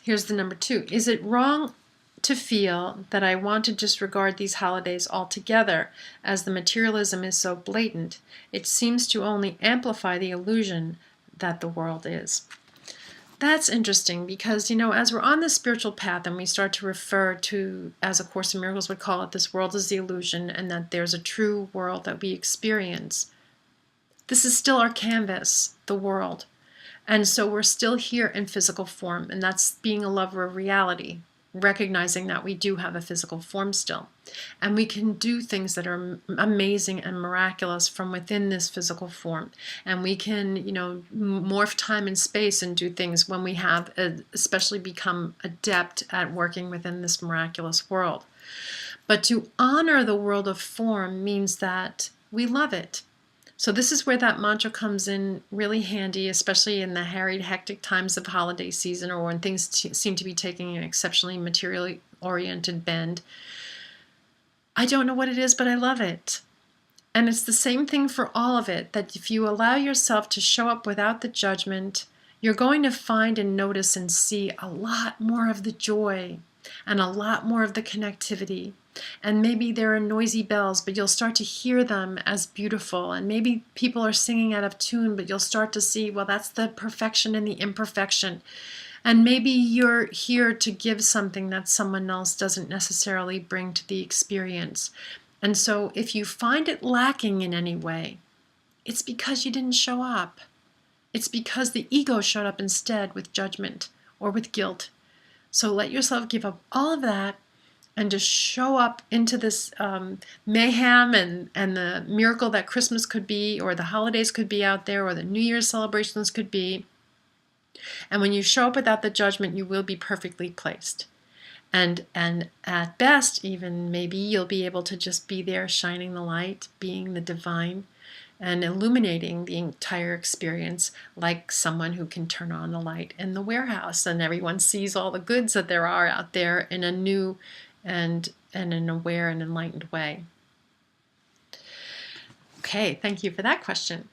Here's the number 2. Is it wrong to feel that I want to disregard these holidays altogether, as the materialism is so blatant? It seems to only amplify the illusion that the world is. That's interesting because, as we're on the spiritual path and we start to refer to, as A Course in Miracles would call it, this world is the illusion and that there's a true world that we experience. This is still our canvas, the world. And so we're still here in physical form, and that's being a lover of reality, recognizing that we do have a physical form still. And we can do things that are amazing and miraculous from within this physical form. And we can, morph time and space and do things when we have especially become adept at working within this miraculous world. But to honor the world of form means that we love it. So this is where that mantra comes in really handy, especially in the harried, hectic times of holiday season or when things seem to be taking an exceptionally materially oriented bend. I don't know what it is, but I love it. And it's the same thing for all of it, that if you allow yourself to show up without the judgment, you're going to find and notice and see a lot more of the joy and a lot more of the connectivity. And maybe there are noisy bells, but you'll start to hear them as beautiful. And maybe people are singing out of tune, but you'll start to see, well, that's the perfection and the imperfection. And maybe you're here to give something that someone else doesn't necessarily bring to the experience. And so if you find it lacking in any way, it's because you didn't show up. It's because the ego showed up instead with judgment or with guilt. So let yourself give up all of that and just show up into this mayhem and the miracle that Christmas could be, or the holidays could be out there, or the New Year's celebrations could be. And when you show up without the judgment, you will be perfectly placed. And at best, even maybe you'll be able to just be there shining the light, being the divine, and illuminating the entire experience like someone who can turn on the light in the warehouse and everyone sees all the goods that there are out there in a new and an aware and enlightened way. Okay, thank you for that question.